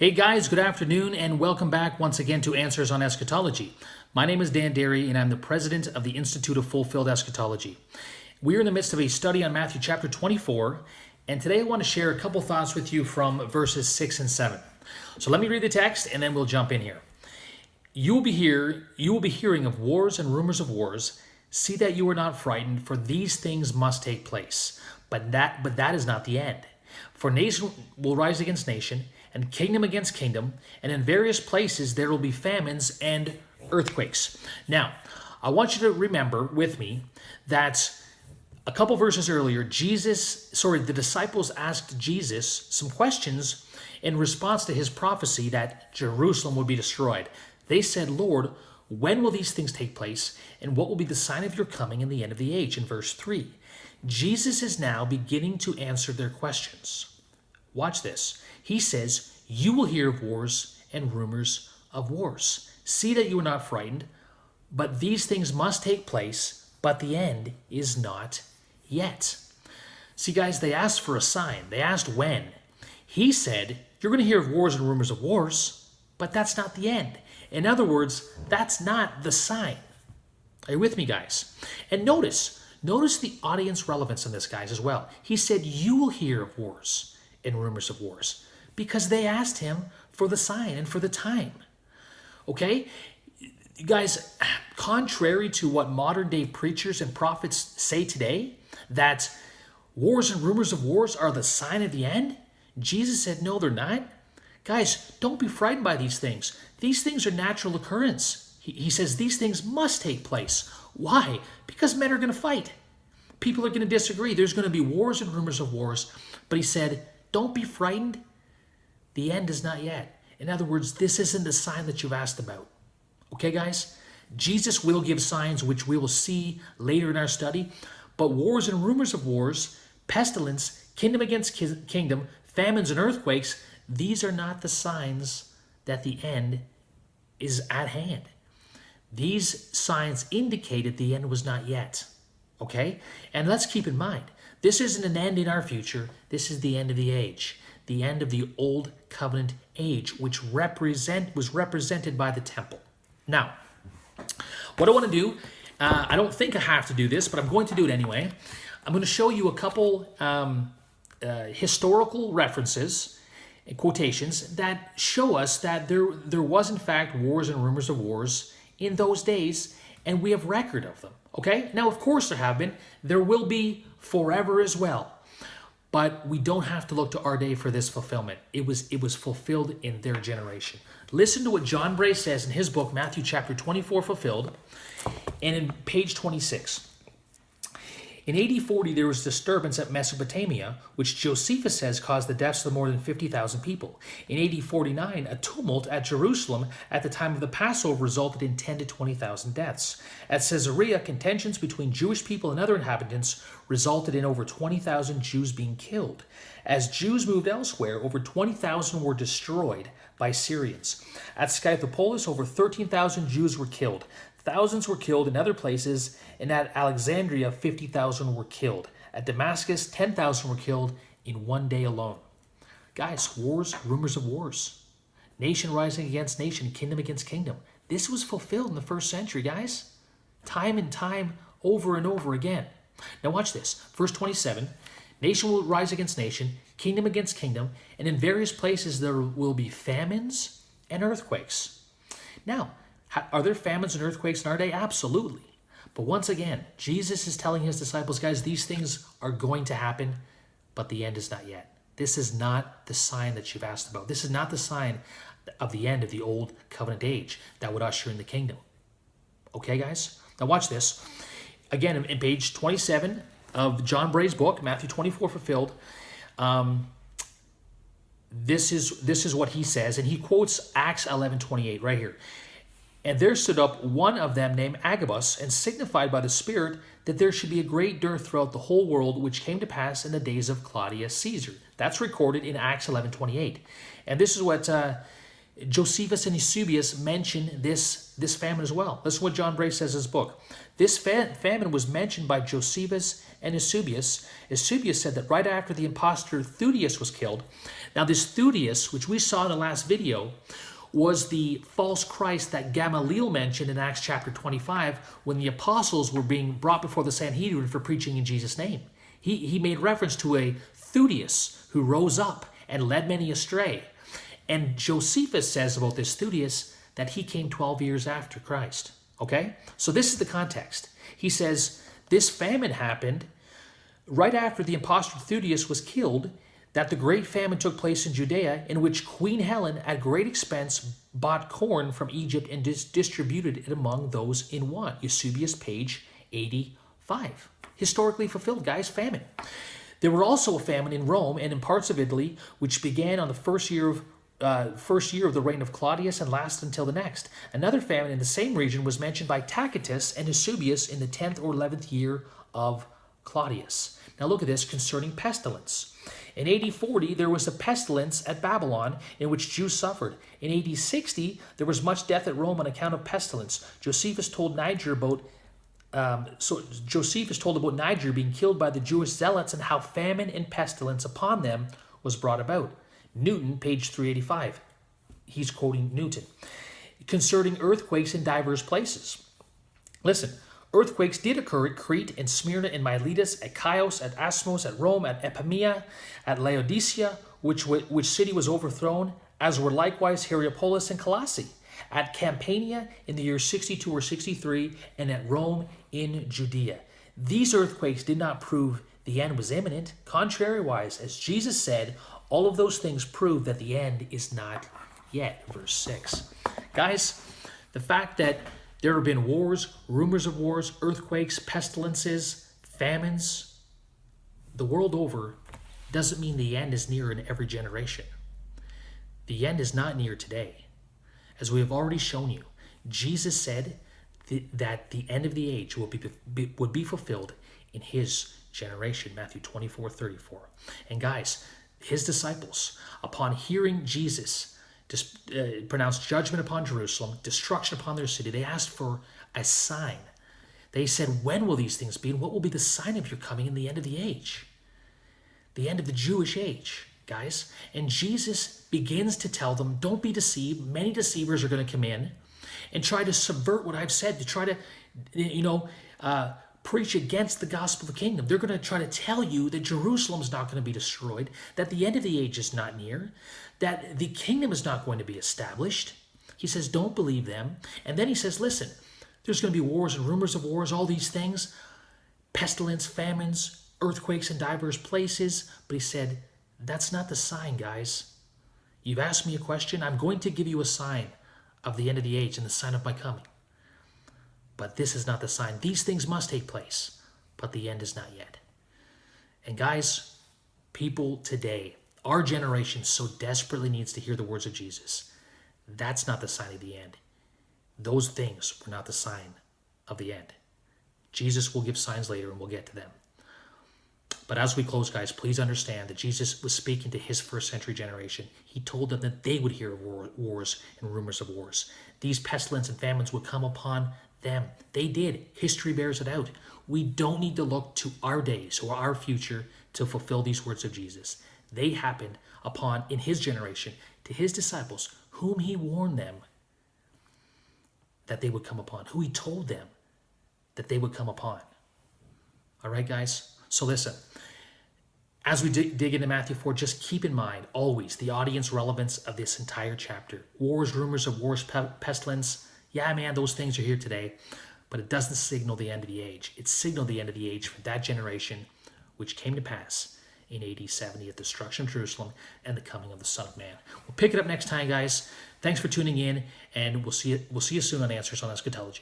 Hey guys, good afternoon and welcome back once again to Answers on Eschatology. My name is Dan Derry and I'm the president of the Institute of Fulfilled Eschatology. We're in the midst of a study on Matthew chapter 24, and today I want to share a couple thoughts with you from verses 6 and 7. So let me read the text and then we'll jump in here. You will be hearing of wars and rumors of wars. See that you are not frightened, for these things must take place. But that is not the end. For nation will rise against nation, and kingdom against kingdom, and in various places there will be famines and earthquakes. Now, I want you to remember with me that a couple verses earlier, the disciples asked Jesus some questions in response to his prophecy that Jerusalem would be destroyed. They said, Lord, when will these things take place, and what will be the sign of your coming and the end of the age? In verse 3, Jesus is now beginning to answer their questions. Watch this. He says, you will hear of wars and rumors of wars. See that you are not frightened, but these things must take place, but the end is not yet. See, guys, they asked for a sign. They asked when. He said, you're going to hear of wars and rumors of wars, but that's not the end. In other words, that's not the sign. Are you with me, guys? And notice the audience relevance in this, guys, as well. He said, you will hear of wars and rumors of wars, because they asked him for the sign and for the time. Okay? Guys, contrary to what modern day preachers and prophets say today, that wars and rumors of wars are the sign of the end, Jesus said, no, they're not. Guys, don't be frightened by these things. These things are natural occurrence. He says these things must take place. Why? Because men are going to fight. People are going to disagree. There's going to be wars and rumors of wars. But he said, don't be frightened. The end is not yet. In other words, this isn't the sign that you've asked about. Okay, guys? Jesus will give signs, which we will see later in our study. But wars and rumors of wars, pestilence, kingdom against kingdom, famines and earthquakes, these are not the signs that the end is at hand. These signs indicated the end was not yet. Okay? And let's keep in mind, this isn't an end in our future. This is the end of the age. The end of the old covenant age, which was represented by the temple. Now, what I want to do, I don't think I have to do this, but I'm going to do it anyway. I'm going to show you a couple historical references and quotations that show us that there was in fact wars and rumors of wars in those days, and we have record of them. Okay? Now, of course there have been. There will be forever as well. But we don't have to look to our day for this fulfillment. It was fulfilled in their generation. Listen to what John Bray says in his book, Matthew chapter 24, fulfilled, and in page 26. In AD 40, there was disturbance at Mesopotamia, which Josephus says caused the deaths of more than 50,000 people. In AD 49, a tumult at Jerusalem at the time of the Passover resulted in 10 to 20,000 deaths. At Caesarea, contentions between Jewish people and other inhabitants resulted in over 20,000 Jews being killed. As Jews moved elsewhere, over 20,000 were destroyed by Syrians. At Scythopolis, over 13,000 Jews were killed. Thousands were killed in other places, and at Alexandria, 50,000 were killed. At Damascus, 10,000 were killed in one day alone. Guys, wars, rumors of wars. Nation rising against nation, kingdom against kingdom. This was fulfilled in the first century, guys. Time and time, over and over again. Now watch this. Verse 27, nation will rise against nation, kingdom against kingdom, and in various places there will be famines and earthquakes. Now, are there famines and earthquakes in our day? Absolutely. But once again, Jesus is telling his disciples, guys, these things are going to happen, but the end is not yet. This is not the sign that you've asked about. This is not the sign of the end of the old covenant age that would usher in the kingdom. Okay, guys? Now watch this. Again, in page 27 of John Bray's book, Matthew 24 fulfilled, this is what he says, and he quotes Acts 11:28 right here. And there stood up one of them named Agabus, and signified by the Spirit that there should be a great dearth throughout the whole world, which came to pass in the days of Claudius Caesar. That's recorded in Acts 11:28. And this is what Josephus and Eusebius mention this famine as well. Listen to what John Bray says in his book. This famine was mentioned by Josephus and Eusebius. Eusebius said that right after the impostor Theudius was killed. Now this Theudius, which we saw in the last video, was the false Christ that Gamaliel mentioned in Acts chapter 25 when the apostles were being brought before the Sanhedrin for preaching in Jesus' name. He made reference to a Theudius who rose up and led many astray. And Josephus says about this Theudius that he came 12 years after Christ. Okay? So this is the context. He says this famine happened right after the impostor Theudius was killed, that the great famine took place in Judea, in which Queen Helen at great expense bought corn from Egypt and distributed it among those in want. Eusebius, page 85. Historically fulfilled, guys, famine. There were also a famine in Rome and in parts of Italy, which began on the first year of the reign of Claudius and lasted until the next. Another famine in the same region was mentioned by Tacitus and Eusebius in the 10th or 11th year of Claudius. Now look at this concerning pestilence. In AD 40, there was a pestilence at Babylon in which Jews suffered. In AD 60, there was much death at Rome on account of pestilence. Josephus told about Niger being killed by the Jewish zealots and how famine and pestilence upon them was brought about. Newton, page 385. He's quoting Newton. Concerning earthquakes in diverse places. Listen, earthquakes did occur at Crete, in Smyrna, in Miletus, at Chios, at Asmos, at Rome, at Epimea, at Laodicea, which city was overthrown, as were likewise Hierapolis and Colossae, at Campania in the year 62 or 63, and at Rome in Judea. These earthquakes did not prove the end was imminent. Contrariwise, as Jesus said, all of those things prove that the end is not yet. Verse 6. Guys, the fact that there have been wars, rumors of wars, earthquakes, pestilences, famines, the world over, doesn't mean the end is near in every generation. The end is not near today. As we have already shown you, Jesus said that the end of the age would be fulfilled in his generation, Matthew 24:34. And guys, his disciples, upon hearing Jesus pronounce judgment upon Jerusalem, destruction upon their city, they asked for a sign. They said, when will these things be, and what will be the sign of your coming in the end of the age? The end of the Jewish age, guys. And Jesus begins to tell them, don't be deceived. Many deceivers are going to come in and try to subvert what I've said, to try to, preach against the gospel of the kingdom. They're going to try to tell you that Jerusalem's not going to be destroyed, that the end of the age is not near, that the kingdom is not going to be established. He says, don't believe them. And then he says, listen, there's going to be wars and rumors of wars, all these things, pestilence, famines, earthquakes in diverse places. But he said, that's not the sign, guys. You've asked me a question. I'm going to give you a sign of the end of the age and the sign of my coming. But this is not the sign. These things must take place, but the end is not yet. And guys, people today, our generation so desperately needs to hear the words of Jesus. That's not the sign of the end. Those things were not the sign of the end. Jesus will give signs later, and we'll get to them. But as we close, guys, please understand that Jesus was speaking to his first century generation. He told them that they would hear of wars and rumors of wars. These pestilence and famines would come upon them. They did. History bears it out. We don't need to look to our days or our future to fulfill these words of Jesus. They happened upon, in his generation, to his disciples, whom he warned them that they would come upon, who he told them that they would come upon. All right, guys? So listen, as we dig into Matthew 4, just keep in mind always the audience relevance of this entire chapter. Wars, rumors of wars, pestilence. Yeah, man, those things are here today, but it doesn't signal the end of the age. It signaled the end of the age for that generation, which came to pass in AD 70 at the destruction of Jerusalem and the coming of the Son of Man. We'll pick it up next time, guys. Thanks for tuning in, and we'll see you soon on Answers on Eschatology.